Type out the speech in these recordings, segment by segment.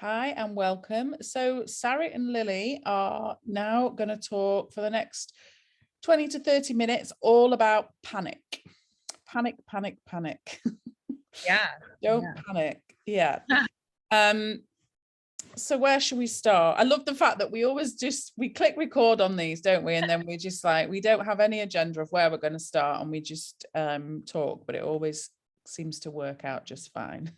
Hi and welcome. So Sarie and Lily are now going to talk for the next 20 to 30 minutes all about panic. Panic, panic, panic. Yeah. Don't panic. Yeah. Um, so where should we start? I love the fact that we always we click record on these, don't we? And then we just we don't have any agenda of where we're going to start and we just talk, but it always seems to work out just fine.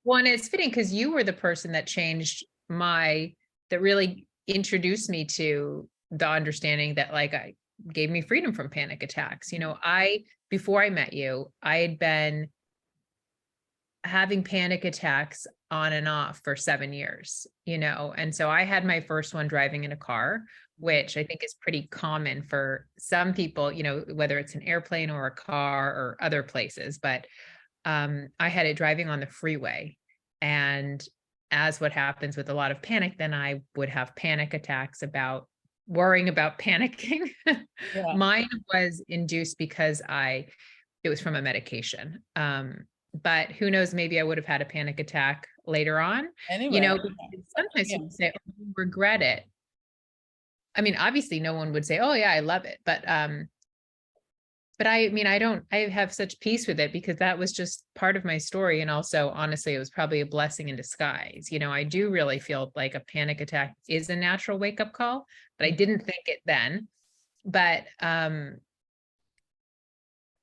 Well, and it's fitting because you were the person that that really introduced me to the understanding that I gave me freedom from panic attacks. Before I met you, I had been having panic attacks on and off for 7 years, and so I had my first one driving in a car, which I think is pretty common for some people, whether it's an airplane or a car or other places, but I had it driving on the freeway. And as what happens with a lot of panic, then I would have panic attacks about worrying about panicking. Yeah. Mine was induced because it was from a medication. But who knows, maybe I would have had a panic attack later on, Anyway. sometimes Yeah. people say, oh, you regret it. I mean, obviously no one would say, oh yeah, I love it. But I mean, I have such peace with it because that was just part of my story. And also, honestly, it was probably a blessing in disguise. I do really feel like a panic attack is a natural wake up call, but I didn't think it then. But I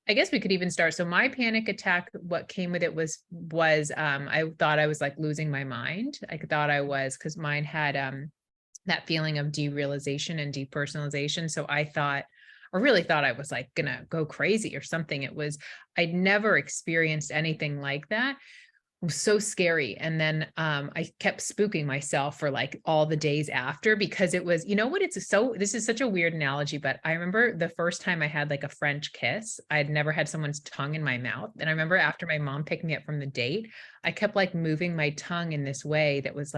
guess we could even start. So my panic attack, what came with it was I thought I was like losing my mind. I thought I was, because mine had that feeling of derealization and depersonalization. So I really thought I was like gonna go crazy or something. I'd never experienced anything like that. It was so scary. And then I kept spooking myself for like all the days after, because it was, this is such a weird analogy, but I remember the first time I had like a French kiss. I had never had someone's tongue in my mouth. And I remember after my mom picked me up from the date, I kept like moving my tongue in this way that was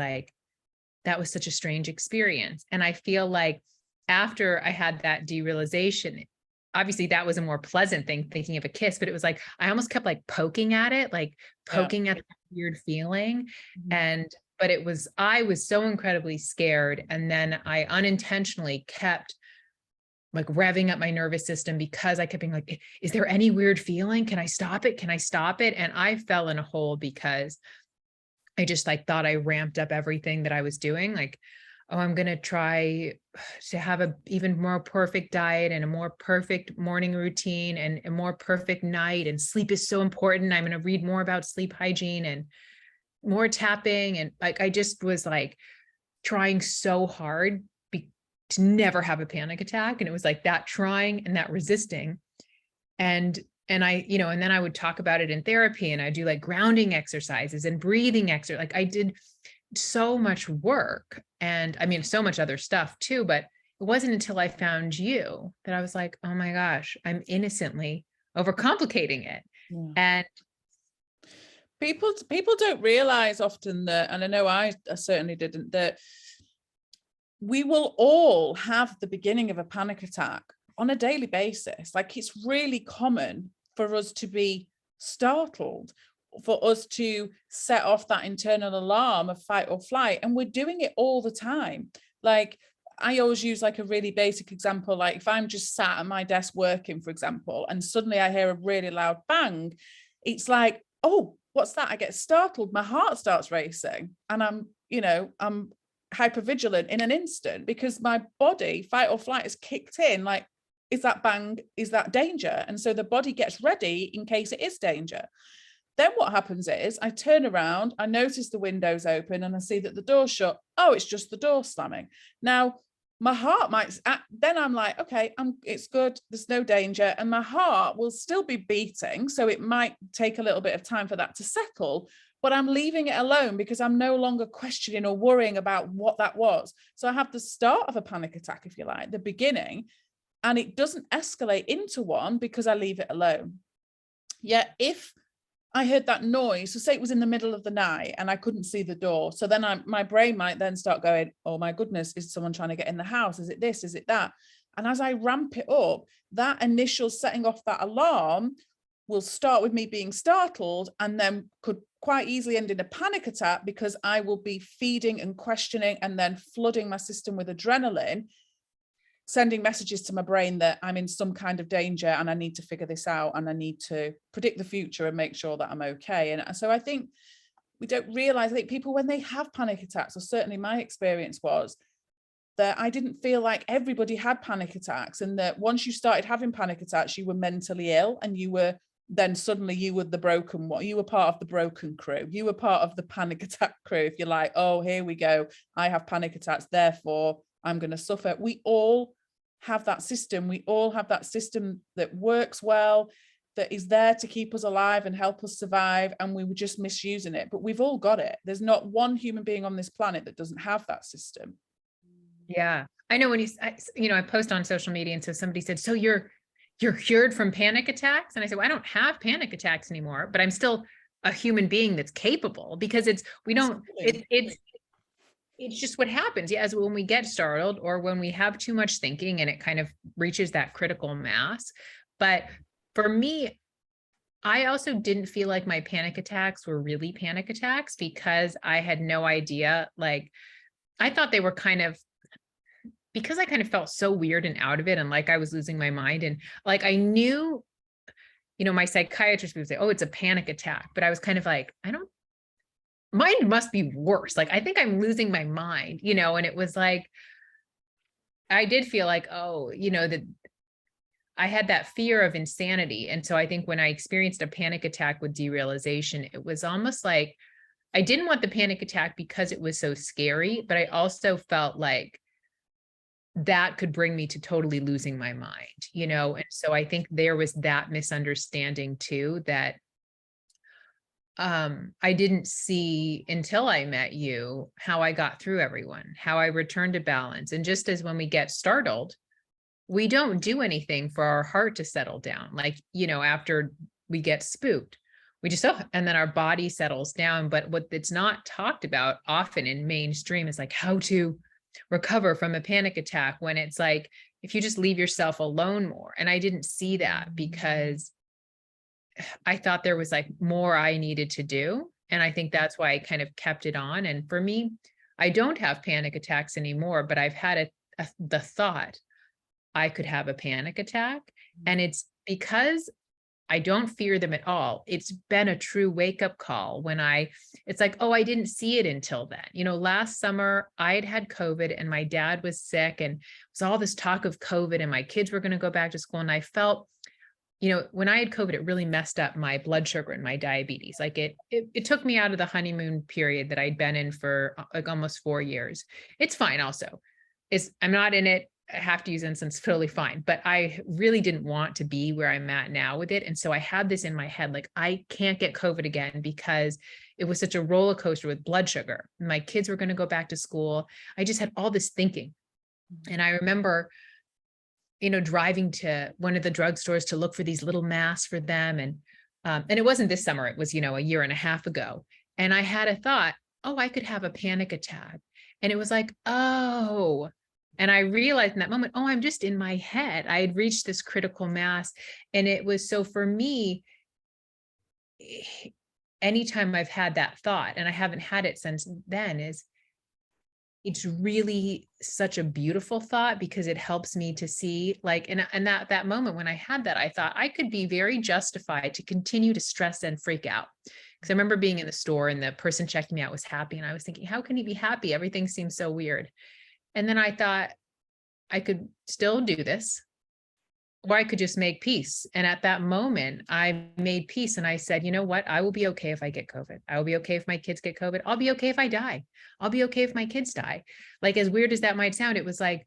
such a strange experience. And I feel like after I had that derealization, obviously that was a more pleasant thing, thinking of a kiss, but it was like, I almost kept like poking at it, like poking at that weird feeling. But I was so incredibly scared. And then I unintentionally kept like revving up my nervous system because I kept being like, is there any weird feeling? Can I stop it? Can I stop it? And I fell in a hole because I just like thought I ramped up everything that I was doing. Like, oh, I'm going to try to have a even more perfect diet and a more perfect morning routine and a more perfect night. And sleep is so important. I'm going to read more about sleep hygiene and more tapping. And like, I just was like trying so hard to never have a panic attack. And it was like that trying and that resisting. And and then I would talk about it in therapy, and I do like grounding exercises and breathing exercise. Like I did so much work, and I mean, so much other stuff too, but it wasn't until I found you that I was like, oh my gosh, I'm innocently overcomplicating it. Yeah. And People don't realize often that, and I know I certainly didn't, that we will all have the beginning of a panic attack on a daily basis. Like, it's really common for us to be startled, for us to set off that internal alarm of fight or flight, and we're doing it all the time. Like, I always use like a really basic example, like if I'm just sat at my desk working, for example, and suddenly I hear a really loud bang, it's like, oh, what's that? I get startled, my heart starts racing, and I'm hypervigilant in an instant because my body, fight or flight, has kicked in. Like, is that bang? Is that danger? And so the body gets ready in case it is danger. Then what happens is I turn around, I notice the window's open, and I see that the door's shut. Oh, it's just the door slamming. Now, my heart might, then I'm like, okay, it's good. There's no danger. And my heart will still be beating. So it might take a little bit of time for that to settle, but I'm leaving it alone because I'm no longer questioning or worrying about what that was. So I have the start of a panic attack, if you like, the beginning, and it doesn't escalate into one because I leave it alone. Yet if I heard that noise, so say it was in the middle of the night and I couldn't see the door, so then my brain might then start going, oh my goodness, is someone trying to get in the house? Is it this? Is it that? And as I ramp it up, that initial setting off that alarm will start with me being startled and then could quite easily end in a panic attack, because I will be feeding and questioning and then flooding my system with adrenaline, sending messages to my brain that I'm in some kind of danger and I need to figure this out and I need to predict the future and make sure that I'm okay. And so I think we don't realize, I think people, when they have panic attacks, or certainly my experience was that I didn't feel like everybody had panic attacks, and that once you started having panic attacks, you were mentally ill, and you were then suddenly you were the broken one. You were part of the broken crew. You were part of the panic attack crew. If you're like, oh, here we go, I have panic attacks, therefore I'm going to suffer. We all have that system. We all have that system that works well, that is there to keep us alive and help us survive, and we were just misusing it. But we've all got it. There's not one human being on this planet that doesn't have that system. Yeah. I know when I post on social media, and so somebody said, so you're cured from panic attacks? And I said, well, I don't have panic attacks anymore, but I'm still a human being that's capable, because it's just what happens. Yeah, as when we get startled, or when we have too much thinking and it kind of reaches that critical mass. But for me, I also didn't feel like my panic attacks were really panic attacks, because I had no idea. Like, I thought they were because I kind of felt so weird and out of it, and like I was losing my mind. And like, I knew, my psychiatrist would say, oh, it's a panic attack. But I was kind of like, mine must be worse. Like, I think I'm losing my mind, and it was like, I did feel like, oh, that I had that fear of insanity. And so I think when I experienced a panic attack with derealization, it was almost like I didn't want the panic attack because it was so scary, but I also felt like that could bring me to totally losing my mind, And so I think there was that misunderstanding too, that I didn't see until I met you, how I got through everyone, how I returned to balance. And just as when we get startled, we don't do anything for our heart to settle down. Like, after we get spooked, we just, and then our body settles down. But what it's not talked about often in mainstream is like how to recover from a panic attack, when it's like, if you just leave yourself alone more. And I didn't see that, because I thought there was like more I needed to do. And I think that's why I kind of kept it on. And for me, I don't have panic attacks anymore, but I've had the thought I could have a panic attack. And it's because I don't fear them at all. It's been a true wake-up call when it's like, oh, I didn't see it until then. Last summer I had COVID, and my dad was sick, and it was all this talk of COVID, and my kids were going to go back to school. And I felt, when I had COVID, it really messed up my blood sugar and my diabetes. Like it took me out of the honeymoon period that I'd been in for like almost 4 years. It's fine also. I'm not in it. I have to use insulin, totally fine. But I really didn't want to be where I'm at now with it. And so I had this in my head, like, I can't get COVID again, because it was such a roller coaster with blood sugar. My kids were going to go back to school. I just had all this thinking. And I remember, driving to one of the drugstores to look for these little masks for them. And it wasn't this summer, it was, a year and a half ago. And I had a thought, oh, I could have a panic attack. And it was like, oh, and I realized in that moment, oh, I'm just in my head. I had reached this critical mass. And it was, so for me, anytime I've had that thought, and I haven't had it since then, it's really such a beautiful thought, because it helps me to see, like, and that moment when I had that, I thought I could be very justified to continue to stress and freak out. Because I remember being in the store, and the person checking me out was happy. And I was thinking, how can he be happy? Everything seems so weird. And then I thought I could still do this, or I could just make peace. And at that moment, I made peace, and I said, you know what? I will be okay if I get COVID. I will be okay if my kids get COVID. I'll be okay if I die. I'll be okay if my kids die. Like, as weird as that might sound, it was like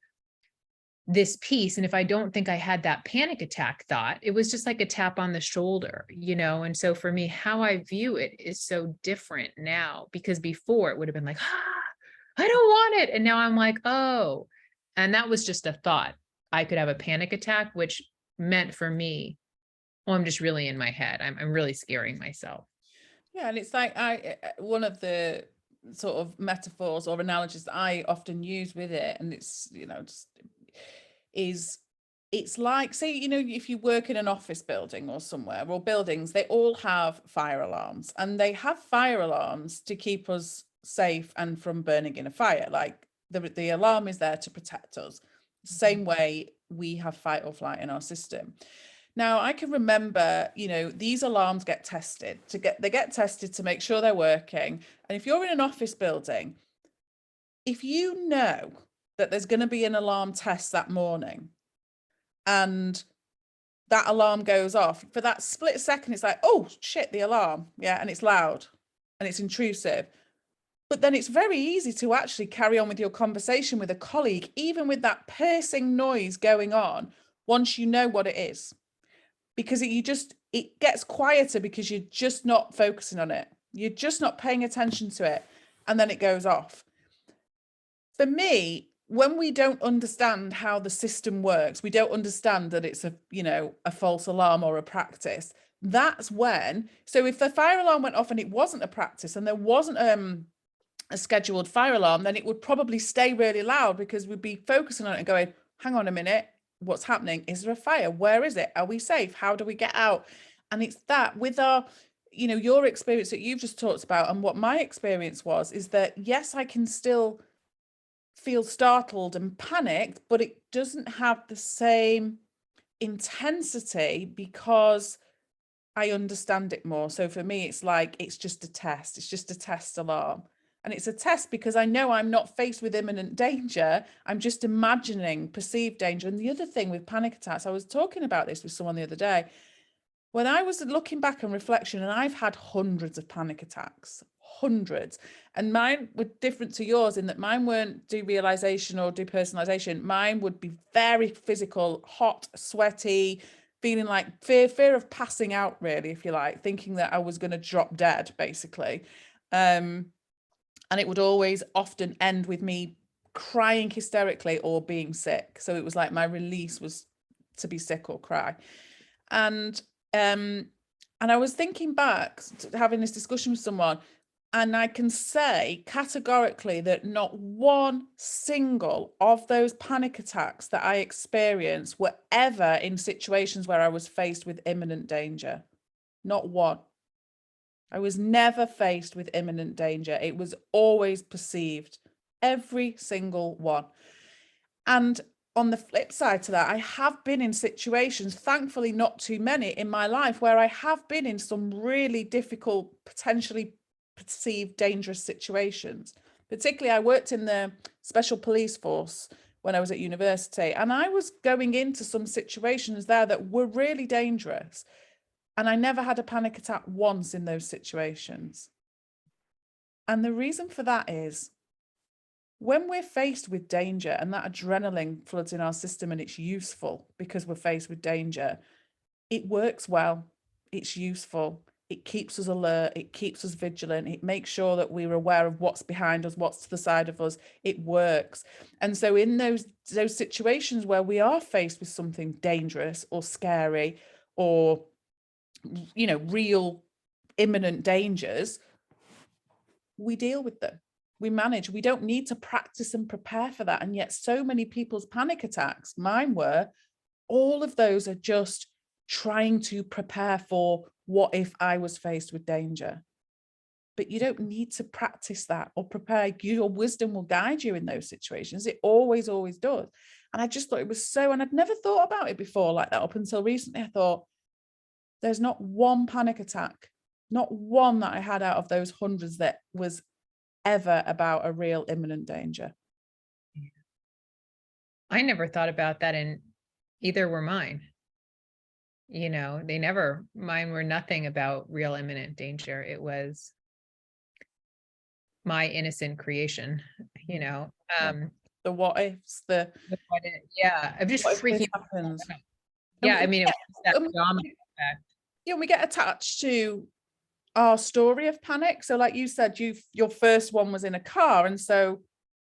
this peace. And if I don't think I had that panic attack thought, it was just like a tap on the shoulder, And so for me, how I view it is so different now, because before it would have been like, I don't want it. And now I'm like, oh, and that was just a thought. I could have a panic attack, which meant for me, oh, I'm just really in my head. I'm really scaring myself. Yeah, and it's like one of the sort of metaphors or analogies that I often use with it, and it's just is it's like, say, you know, if you work in an office building or somewhere, or buildings, they all have fire alarms, and they have fire alarms to keep us safe and from burning in a fire. Like the alarm is there to protect us. Same way we have fight or flight in our system. Now, I can remember, you know, these alarms get tested they get tested to make sure they're working. And if you're in an office building, if you know that there's going to be an alarm test that morning, and that alarm goes off, for that split second, it's like, oh shit, the alarm. Yeah. And it's loud and it's intrusive. But then it's very easy to actually carry on with your conversation with a colleague, even with that piercing noise going on, once you know what it is. Because it gets quieter because you're just not focusing on it. You're just not paying attention to it. And then it goes off. For me, when we don't understand how the system works, we don't understand that it's a false alarm or a practice. That's when, so if the fire alarm went off and it wasn't a practice and there wasn't a scheduled fire alarm, then it would probably stay really loud because we'd be focusing on it and going, hang on a minute, what's happening? Is there a fire? Where is it? Are we safe? How do we get out? And it's that with our, your experience that you've just talked about, and what my experience was, is that yes, I can still feel startled and panicked, but it doesn't have the same intensity because I understand it more. So for me, it's like, it's just a test. It's just a test alarm. And it's a test because I know I'm not faced with imminent danger. I'm just imagining perceived danger. And the other thing with panic attacks, I was talking about this with someone the other day, when I was looking back on reflection, and I've had hundreds of panic attacks, hundreds, and mine were different to yours in that mine weren't derealization or depersonalization. Mine would be very physical, hot, sweaty, feeling like fear of passing out, really, if you like, thinking that I was going to drop dead, basically. And it would always often end with me crying hysterically or being sick. So it was like my release was to be sick or cry. And I was thinking back to having this discussion with someone, and I can say categorically that not one single of those panic attacks that I experienced were ever in situations where I was faced with imminent danger. Not one. I was never faced with imminent danger. It was always perceived, every single one. And on the flip side to that, I have been in situations, thankfully not too many in my life, where I have been in some really difficult, potentially perceived dangerous situations. Particularly, I worked in the special police force when I was at university, and I was going into some situations there that were really dangerous. And I never had a panic attack once in those situations. And the reason for that is, when we're faced with danger and that adrenaline floods in our system and it's useful because we're faced with danger, it works well, it's useful, it keeps us alert, it keeps us vigilant, it makes sure that we're aware of what's behind us, what's to the side of us, it works. And so in those situations where we are faced with something dangerous or scary or, real imminent dangers, we deal with them. We manage. We don't need to practice and prepare for that. And yet so many people's panic attacks, mine were, all of those are just trying to prepare for what if I was faced with danger. But you don't need to practice that or prepare. Your wisdom will guide you in those situations. It always, always does. And I just thought it was so, and I'd never thought about it before like that up until recently. I thought, there's not one panic attack, not one that I had out of those hundreds that was ever about a real imminent danger. I never thought about that, and either were mine. Mine were nothing about real imminent danger. It was my innocent creation, The what ifs, I'm just freaking happens. Yeah, I mean, it was that domino effect. Yeah, we get attached to our story of panic. So like you said, your first one was in a car, and so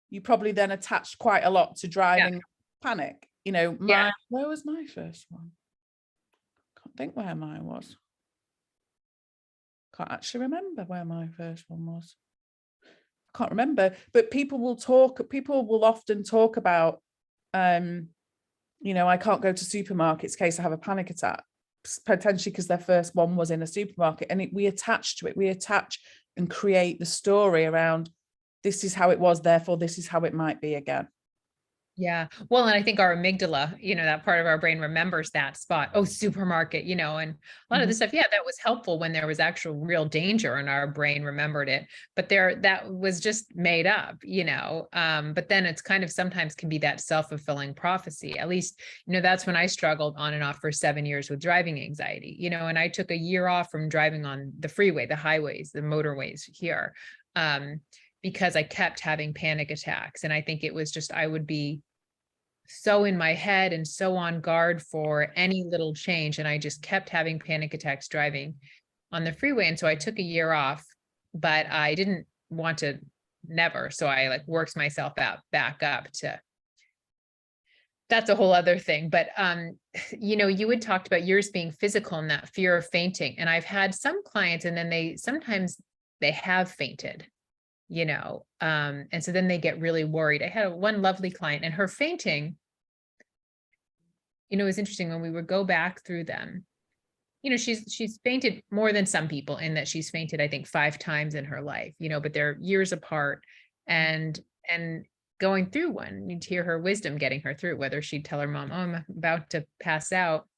you probably then attached quite a lot to driving panic. Where was my first one? Can't think where mine was. Can't actually remember where my first one was. I can't remember, but people will often talk about You know, I can't go to supermarkets in case I have a panic attack, potentially because their first one was in a supermarket. And we attach to it. We attach and create the story around, this is how it was, therefore this is how it might be again. Yeah. Well, and I think our amygdala, that part of our brain remembers that spot. Oh, supermarket, and a lot of this stuff, yeah, that was helpful when there was actual real danger and our brain remembered it. But that was just made up, but then it's kind of sometimes can be that self-fulfilling prophecy. At least, that's when I struggled on and off for 7 years with driving anxiety, and I took a year off from driving on the freeway, the highways, the motorways here. Because I kept having panic attacks. And I think it was just, I would be so in my head and so on guard for any little change. And I just kept having panic attacks driving on the freeway. And so I took a year off, but I didn't want to never. So I worked myself back up to, that's a whole other thing. But, you had talked about yours being physical and that fear of fainting. And I've had some clients and then sometimes they have fainted. And so then they get really worried. I had one lovely client and her fainting, it was interesting when we would go back through them, she's fainted more than some people in that she's fainted, I think 5 times in her life, but they're years apart and going through one, you'd hear her wisdom getting her through, whether she'd tell her mom, oh, I'm about to pass out,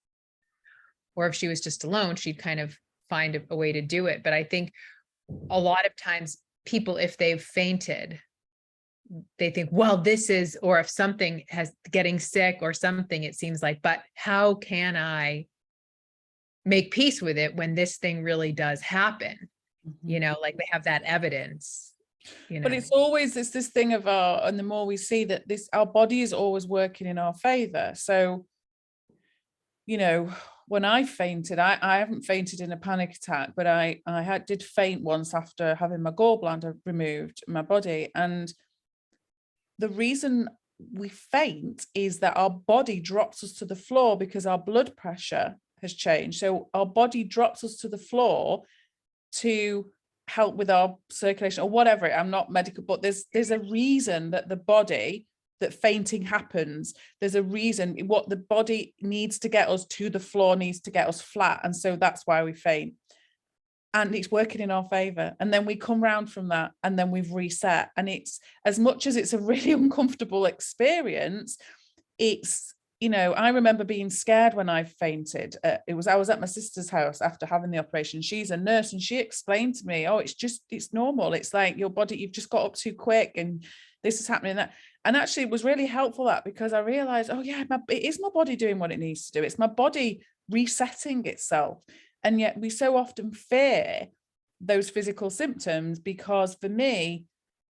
or if she was just alone, she'd kind of find a way to do it. But I think a lot of times people, if they've fainted, they think, well, this is, or if something has getting sick or something, it seems like, but how can I make peace with it when this thing really does happen? They have that evidence, But it's this thing of and the more we see that our body is always working in our favor. So, when I fainted, I haven't fainted in a panic attack, but I did faint once after having my gallbladder removed in my body. And the reason we faint is that our body drops us to the floor because our blood pressure has changed. So our body drops us to the floor to help with our circulation or whatever. I'm not medical, but there's a reason that fainting happens. There's a reason. What the body needs to get us to the floor needs to get us flat. And so that's why we faint. And it's working in our favor. And then we come round from that and then we've reset. And it's, as much as it's a really uncomfortable experience, it's, I remember being scared when I fainted. I was at my sister's house after having the operation. She's a nurse and she explained to me, oh, it's normal. It's like your body, you've just got up too quick and this is happening. That. And actually it was really helpful that because I realized, oh yeah, it is my body doing what it needs to do. It's my body resetting itself. And yet we so often fear those physical symptoms because for me,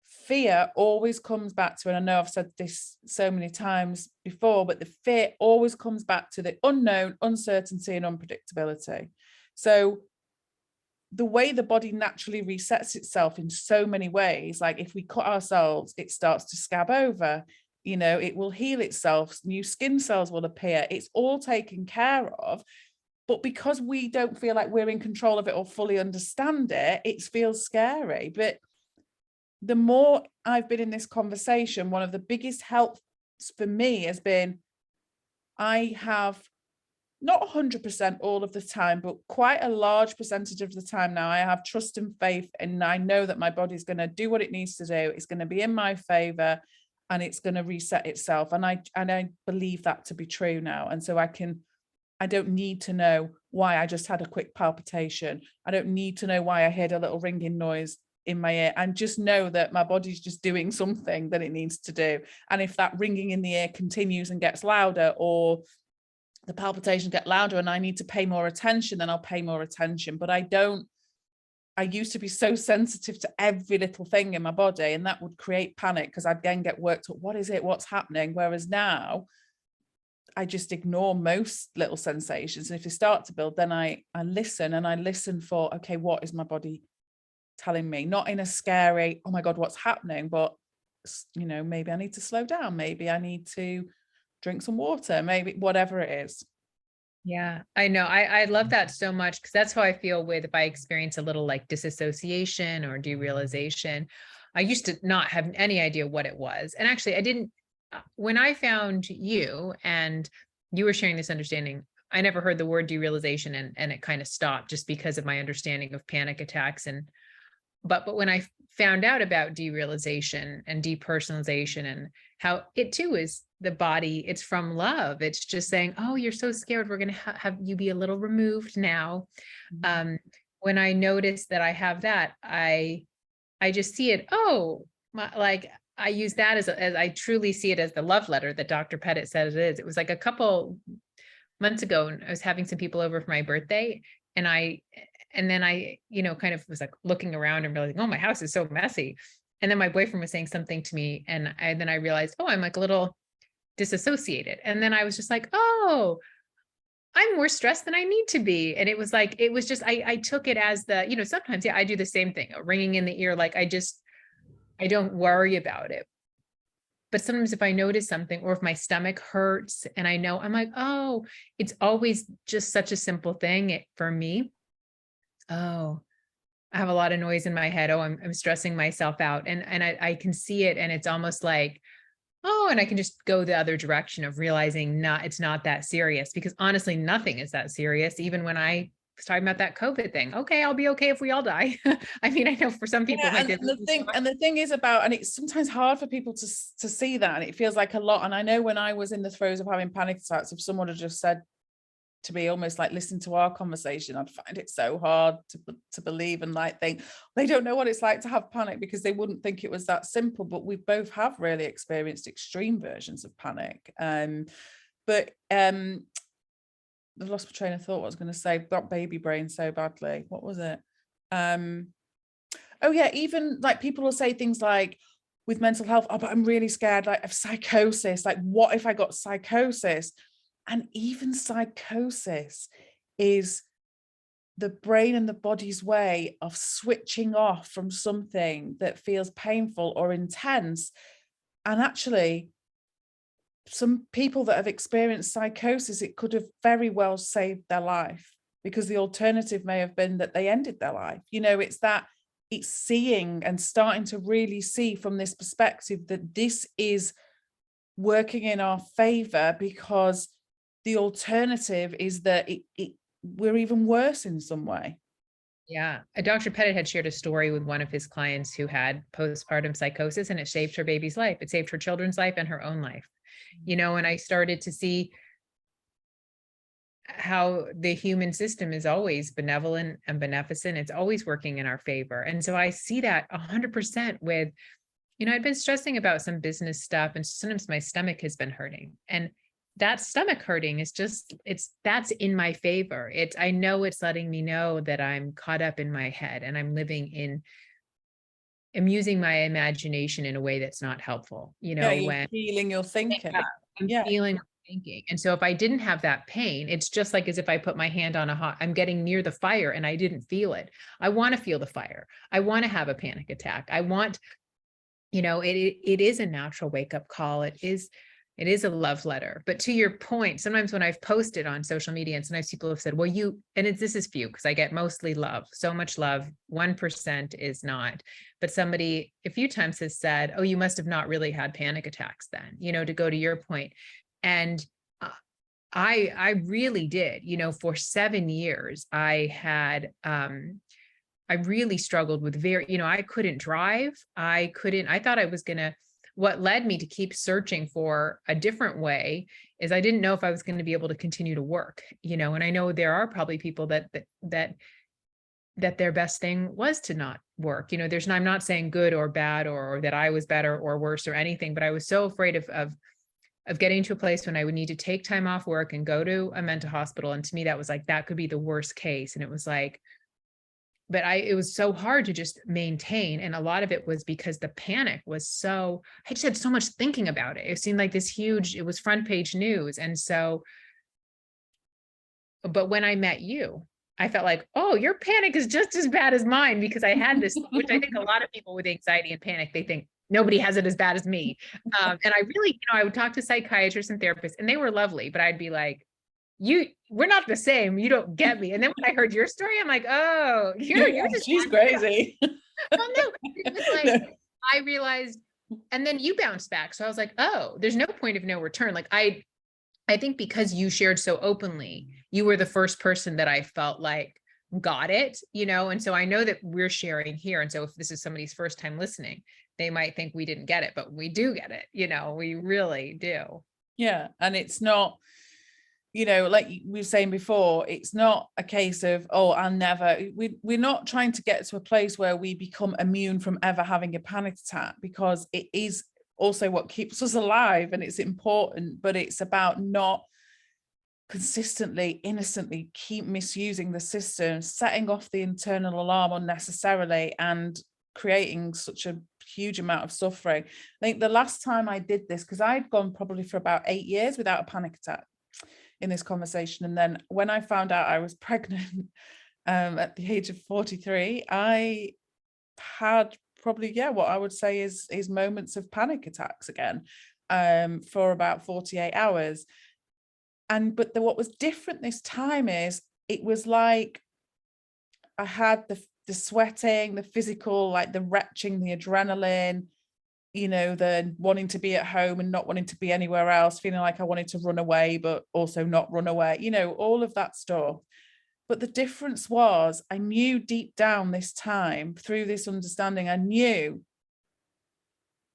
fear always comes back to, and I know I've said this so many times before, but the fear always comes back to the unknown, uncertainty and unpredictability. So the way the body naturally resets itself in so many ways, like if we cut ourselves, it starts to scab over, it will heal itself, new skin cells will appear, it's all taken care of. But because we don't feel like we're in control of it or fully understand it, it feels scary. But the more I've been in this conversation, one of the biggest helps for me has been, I have not 100% all of the time, but quite a large percentage of the time now, I have trust and faith, and I know that my body's going to do what it needs to do. It's going to be in my favor and it's going to reset itself. And I believe that to be true now. And so I don't need to know why I just had a quick palpitation. I don't need to know why I heard a little ringing noise in my ear, and just know that my body's just doing something that it needs to do. And if that ringing in the ear continues and gets louder, or the palpitations get louder and I need to pay more attention, then I'll pay more attention. But I used to be so sensitive to every little thing in my body, and that would create panic because I'd then get worked up. What is it? What's happening? Whereas now I just ignore most little sensations. And if they start to build, then I listen for, okay, what is my body telling me? Not in a scary, oh my God, what's happening? But, maybe I need to slow down. Maybe I need to drink some water, maybe whatever it is. Yeah, I know. I love that so much because that's how I feel with if I experience a little like disassociation or derealization. I used to not have any idea what it was. And actually when I found you and you were sharing this understanding, I never heard the word derealization, and it kind of stopped just because of my understanding of panic attacks. And but when I found out about derealization and depersonalization and how it too is the body, it's from love. It's just saying, oh, you're so scared. We're going to have you be a little removed now. When I notice that I have that, I just see it. Oh, like I use that as I truly see it as the love letter that Dr. Pettit said it is. It was like a couple months ago, and I was having some people over for my birthday, and then I, kind of was like looking around and realizing, oh, my house is so messy. And then my boyfriend was saying something to me, and then I realized, oh, I'm like a little disassociated. And then I was just like, oh, I'm more stressed than I need to be. And it was just, I took it as sometimes, yeah, I do the same thing, ringing in the ear. Like I don't worry about it. But sometimes if I notice something, or if my stomach hurts and I know, I'm like, oh, it's always just such a simple thing for me. Oh, I have a lot of noise in my head. Oh, I'm stressing myself out. And I can see it. And it's almost like, oh, and I can just go the other direction of realizing it's not that serious, because honestly, nothing is that serious. Even when I was talking about that COVID thing, okay, I'll be okay if we all die. I mean, I know for some people, and the thing is about, and it's sometimes hard for people to see that, and it feels like a lot. And I know when I was in the throes of having panic attacks, if someone had just said to me, almost like, listen to our conversation, I'd find it so hard to believe, and like think they don't know what it's like to have panic, because they wouldn't think it was that simple. But we both have really experienced extreme versions of panic. But I've lost my train of thought. What I was going to say, got baby brain so badly. What was it? Oh yeah, even like people will say things like with mental health, oh, but I'm really scared like of psychosis. Like, what if I got psychosis? And even psychosis is the brain and the body's way of switching off from something that feels painful or intense. And actually, some people that have experienced psychosis, it could have very well saved their life, because the alternative may have been that they ended their life. It's seeing and starting to really see from this perspective that this is working in our favor, because the alternative is that we're even worse in some way. Yeah. Dr. Pettit had shared a story with one of his clients who had postpartum psychosis, and it saved her baby's life. It saved her children's life and her own life. And I started to see how the human system is always benevolent and beneficent. It's always working in our favor. And so I see that 100% with, I'd been stressing about some business stuff, and sometimes my stomach has been hurting. And that stomach hurting is that's in my favor. I know it's letting me know that I'm caught up in my head, and I'm using my imagination in a way that's not helpful. You're feeling your thinking. I'm feeling thinking. And so if I didn't have that pain, it's just like as if I put my hand on I'm getting near the fire and I didn't feel it. I want to feel the fire. I want to have a panic attack. I want, it is a natural wake-up call. It is a love letter. But to your point, sometimes when I've posted on social media, and sometimes people have said, well, this is few, because I get mostly love, so much love, 1% is not. But somebody a few times has said, oh, you must have not really had panic attacks then, to go to your point. And I really did, for 7 years, I had, I really struggled with I couldn't drive. I thought I was what led me to keep searching for a different way is I didn't know if I was going to be able to continue to work, and I know there are probably people that their best thing was to not work. I'm not saying good or bad, or that I was better or worse or anything, but I was so afraid of getting to a place when I would need to take time off work and go to a mental hospital. And to me, that was like, that could be the worst case. And it was like, it was so hard to just maintain. And a lot of it was because the panic was I just had so much thinking about it. It seemed like it was front page news. And so, but when I met you, I felt like, oh, your panic is just as bad as mine, because I had this, which I think a lot of people with anxiety and panic, they think nobody has it as bad as me. And I really, I would talk to psychiatrists and therapists, and they were lovely, but I'd be like, we're not the same. You don't get me. And then when I heard your story, I'm like, oh, she's crazy. Well, no, it was like, I realized And then you bounced back. So I was like, oh, there's no point of no return. Like I think because you shared so openly, you were the first person that I felt like got it, and so I know that we're sharing here. And so if this is somebody's first time listening, they might think we didn't get it, but we do get it, we really do. Yeah. And it's not, like we were saying before, it's not a case of, oh, we're not trying to get to a place where we become immune from ever having a panic attack, because it is also what keeps us alive and it's important, but it's about not consistently, innocently keep misusing the system, setting off the internal alarm unnecessarily and creating such a huge amount of suffering. I think the last time I did this, because I'd gone probably for about 8 years without a panic attack in this conversation. And then when I found out I was pregnant at the age of 43, I had probably, what I would say is moments of panic attacks again for about 48 hours. But what was different this time is it was like I had the sweating, the physical, like the retching, the adrenaline, the wanting to be at home and not wanting to be anywhere else, feeling like I wanted to run away, but also not run away, all of that stuff. But the difference was I knew deep down this time, through this understanding, I knew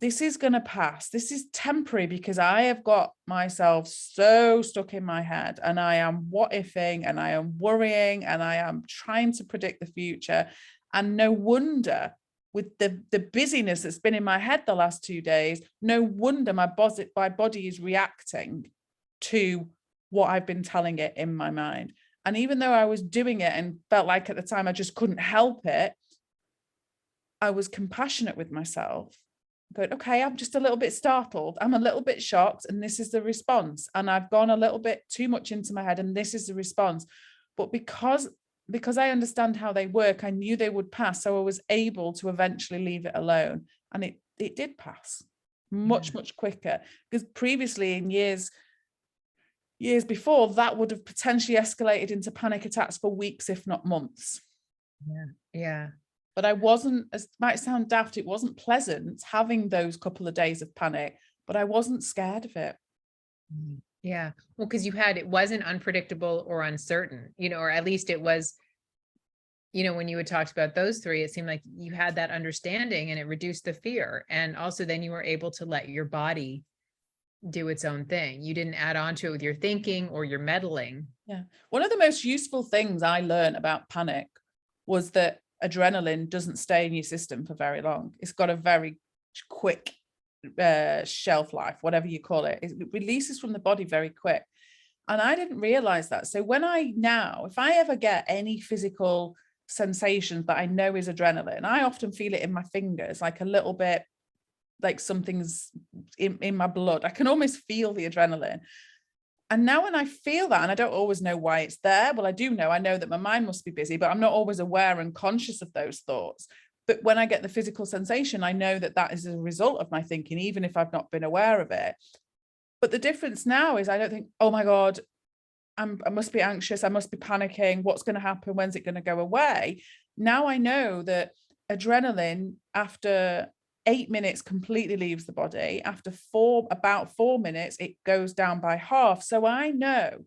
this is going to pass. This is temporary, because I have got myself so stuck in my head and I am what ifing and I am worrying and I am trying to predict the future. And no wonder, with the busyness that's been in my head the last 2 days, no wonder my body is reacting to what I've been telling it in my mind. And even though I was doing it and felt like at the time I just couldn't help it, I was compassionate with myself. Going, okay, I'm just a little bit startled. I'm a little bit shocked, and this is the response. And I've gone a little bit too much into my head, and this is the response. But because I understand how they work, I knew they would pass. So I was able to eventually leave it alone. And it did pass much quicker. Because previously, in years before, that would have potentially escalated into panic attacks for weeks, if not months. Yeah. But I wasn't, as might sound daft, it wasn't pleasant having those couple of days of panic, but I wasn't scared of it. Yeah. Well, because it wasn't unpredictable or uncertain, or at least it was, when you had talked about those three, it seemed like you had that understanding and it reduced the fear. And also then you were able to let your body do its own thing. You didn't add on to it with your thinking or your meddling. Yeah. One of the most useful things I learned about panic was that adrenaline doesn't stay in your system for very long. It's got a very quick shelf life, whatever you call it. It releases from the body very quick. And I didn't realize that. So if I ever get any physical sensations that I know is adrenaline, I often feel it in my fingers, like a little bit like something's in my blood. I can almost feel the adrenaline. And now when I feel that, and I don't always know why it's there, well, I know that my mind must be busy, but I'm not always aware and conscious of those thoughts. But when I get the physical sensation, I know that is a result of my thinking, even if I've not been aware of it. But the difference now is I don't think, oh my God, I must be anxious. I must be panicking. What's going to happen? When's it going to go away? Now I know that adrenaline, after 8 minutes, completely leaves the body. After about 4 minutes, it goes down by half. So I know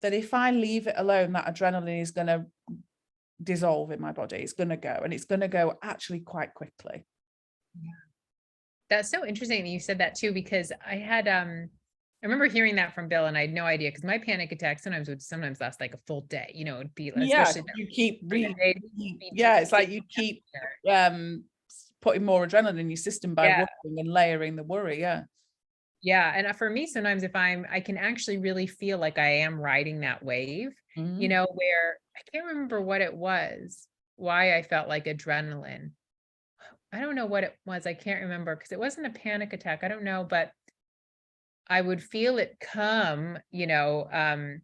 that if I leave it alone, that adrenaline is going to dissolve in my body. It's going to go, and it's going to go actually quite quickly. Yeah. That's so interesting that you said that too, because I remember hearing that from Bill and I had no idea, because my panic attack would sometimes last like a full day, it'd be especially you keep it's like you keep putting more adrenaline in your system by worrying and layering the worry. Yeah. And for me, sometimes I can actually really feel like I am riding that wave, where I can't remember what it was, why I felt like adrenaline. I don't know what it was. I can't remember, because it wasn't a panic attack. I don't know, but I would feel it come, and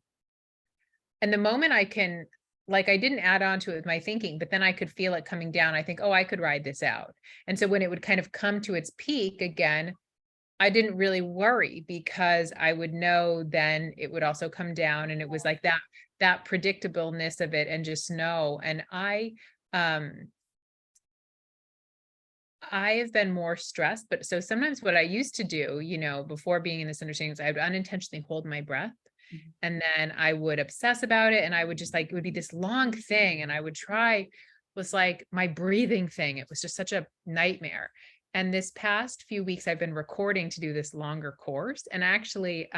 the moment I didn't add on to it with my thinking, but then I could feel it coming down. I think, oh, I could ride this out. And so when it would kind of come to its peak again, I didn't really worry, because I would know then it would also come down, and it was like that predictableness of it, and just know. And I have been more stressed, but so sometimes what I used to do, before being in this understanding is I would unintentionally hold my breath Mhm. and then I would obsess about it. And I would just like, it would be this long thing. And I would try, was like my breathing thing. It was just such a nightmare. And this past few weeks, I've been recording to do this longer course. And actually,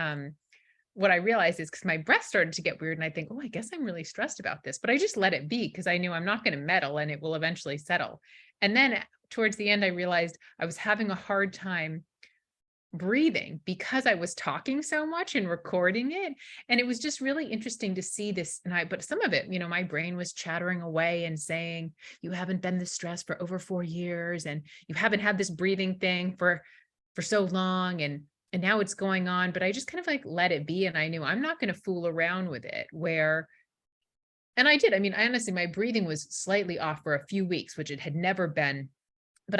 what I realized is because my breath started to get weird and I think, oh, I guess I'm really stressed about this, but I just let it be because I knew I'm not going to meddle and it will eventually settle. And then towards the end, I realized I was having a hard time breathing because I was talking so much and recording it. And it was just really interesting to see this. But some of it, my brain was chattering away and saying, you haven't been this stressed for over 4 years and you haven't had this breathing thing for so long. And now it's going on, but I just kind of like let it be. And I knew I'm not going to fool around with it and I did. I mean, I honestly, my breathing was slightly off for a few weeks, which it had never been, but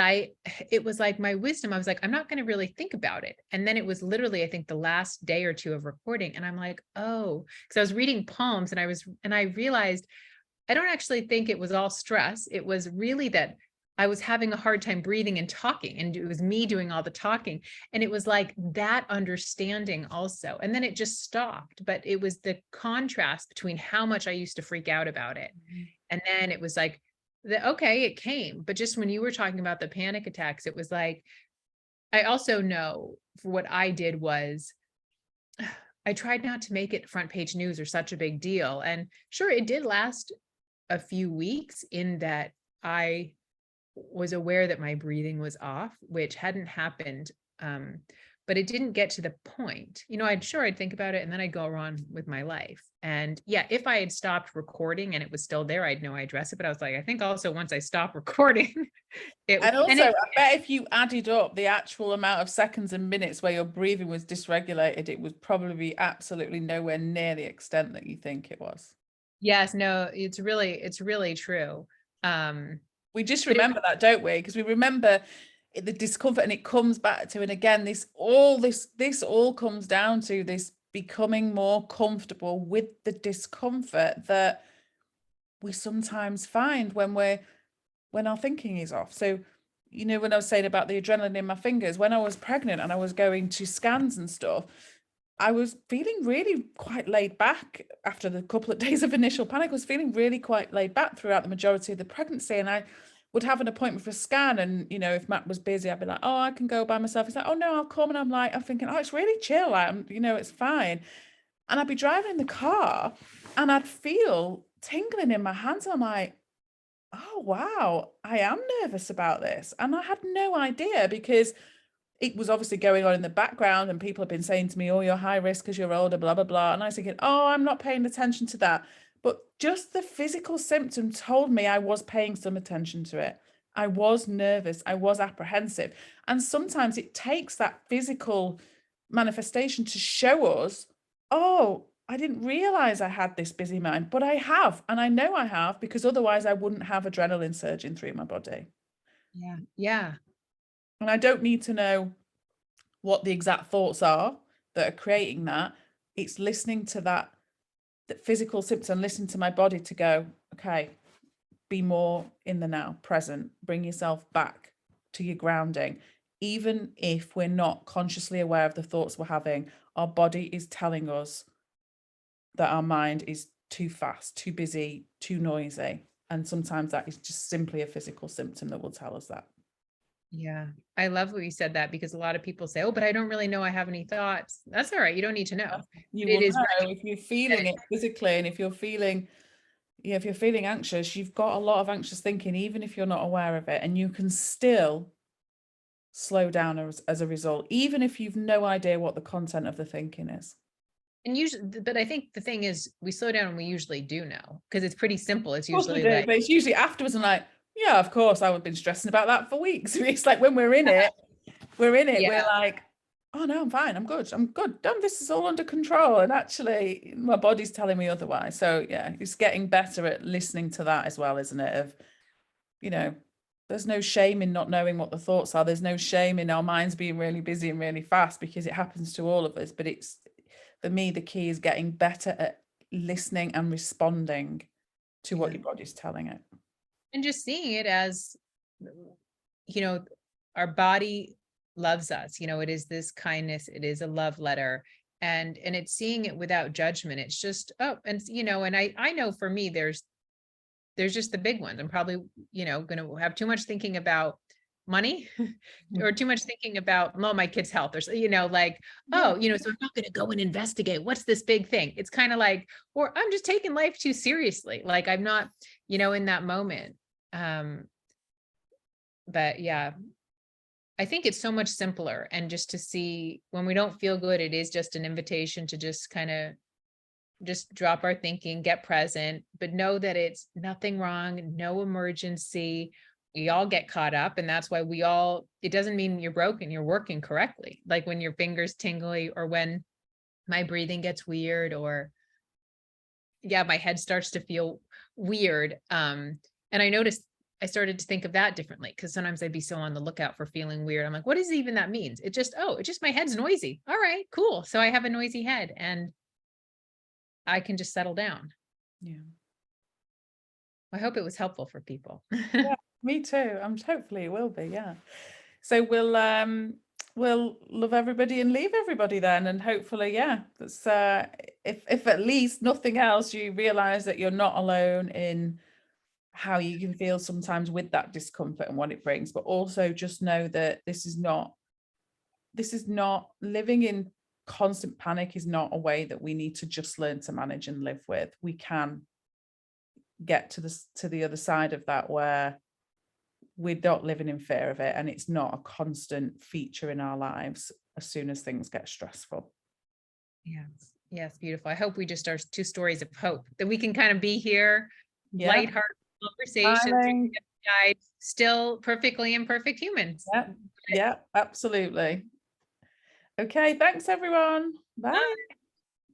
it was like my wisdom. I was like, I'm not going to really think about it. And then it was literally, I think the last day or two of recording. And I'm like, oh, because I was reading poems and I realized I don't actually think it was all stress. It was really that I was having a hard time breathing and talking, and it was me doing all the talking. And it was like that understanding also. And then it just stopped. But it was the contrast between how much I used to freak out about it. And then it was like, okay, it came. But just when you were talking about the panic attacks, it was like, I also know for what I did was I tried not to make it front page news or such a big deal. And sure, it did last a few weeks in that I was aware that my breathing was off, which hadn't happened. But it didn't get to the point. I'd think about it and then I'd go on with my life. And yeah, if I had stopped recording and it was still there, I'd know I address it. But I was like, I think also once I stopped recording, And also, I bet if you added up the actual amount of seconds and minutes where your breathing was dysregulated, it would probably be absolutely nowhere near the extent that you think it was. yes, no, it's really true. We just But remember that, don't we? Because we remember the discomfort, and it comes back to, and again, this all comes down to this becoming more comfortable with the discomfort that we sometimes find when our thinking is off. So, when I was saying about the adrenaline in my fingers, when I was pregnant and I was going to scans and stuff, I was feeling really quite laid back after the couple of days of initial panic. I was feeling really quite laid back throughout the majority of the pregnancy. And I would have an appointment for a scan. And, if Matt was busy, I'd be like, oh, I can go by myself. He's like, oh, no, I'll come. And I'm thinking, oh, it's really chill. It's fine. And I'd be driving in the car and I'd feel tingling in my hands. I'm like, oh, wow, I am nervous about this. And I had no idea because it was obviously going on in the background and people have been saying to me, oh, you're high risk because you're older, blah, blah, blah. And I was thinking, oh, I'm not paying attention to that. But just the physical symptom told me I was paying some attention to it. I was nervous. I was apprehensive. And sometimes it takes that physical manifestation to show us, oh, I didn't realize I had this busy mind, but I have. And I know I have because otherwise I wouldn't have adrenaline surging through my body. yeah, yeah. And I don't need to know what the exact thoughts are that are creating that. It's listening to that physical symptom, listening to my body to go, okay, be more in the now, present, bring yourself back to your grounding. Even if we're not consciously aware of the thoughts we're having, our body is telling us that our mind is too fast, too busy, too noisy. And sometimes that is just simply a physical symptom that will tell us that. Yeah, I love what you said that because a lot of people say, oh, but I don't really know I have any thoughts. That's all right. You don't need to know. You It will is know if you're feeling it physically, and if you're feeling anxious, you've got a lot of anxious thinking, even if you're not aware of it, and you can still slow down as a result, even if you've no idea what the content of the thinking is. And usually, but I think the thing is we slow down and we usually do know because it's pretty simple. It's Of course we usually do, like, but it's usually afterwards and like, yeah, of course, I've been stressing about that for weeks. It's like when we're in it, we're yeah, like, oh no, I'm fine, I'm good. This is all under control. And actually my body's telling me otherwise. So yeah, it's getting better at listening to that as well, isn't it? Of, there's no shame in not knowing what the thoughts are. There's no shame in our minds being really busy and really fast because it happens to all of us. But it's, for me, the key is getting better at listening and responding to what your body's telling it. and just seeing it as, our body loves us, it is this kindness, it is a love letter. And it's seeing it without judgment. It's just, oh, and and I know for me, there's just the big ones. I'm probably, going to have too much thinking about money or too much thinking about, well, my kid's health or, like, oh, so I'm not going to go and investigate what's this big thing. It's kind of like, or I'm just taking life too seriously. Like I'm not, in that moment. But yeah, I think it's so much simpler. And just to see when we don't feel good, it is just an invitation to just kind of just drop our thinking, get present, but know that it's nothing wrong, no emergency. We all get caught up. And that's why it doesn't mean you're broken, you're working correctly. Like when your fingers tingly, or when my breathing gets weird, or yeah, my head starts to feel weird. And I noticed I started to think of that differently, because sometimes I'd be so on the lookout for feeling weird. I'm like, what is even that means? It's just my head's noisy. All right, cool. So I have a noisy head and I can just settle down. Yeah. I hope it was helpful for people. Yeah, me too. Hopefully it will be. Yeah. So we'll love everybody and leave everybody then, and hopefully, yeah, that's if at least nothing else, you realize that you're not alone in how you can feel sometimes with that discomfort and what it brings, but also just know that this is not living in constant panic is not a way that we need to just learn to manage and live with. We can get to the other side of that, where we're not living in fear of it, and it's not a constant feature in our lives as soon as things get stressful. Yes, beautiful. I hope we just are two stories of hope, that we can kind of be here, Yeah, lighthearted conversations, smiling. still perfectly imperfect humans. Yeah, absolutely. Okay, thanks everyone. Bye.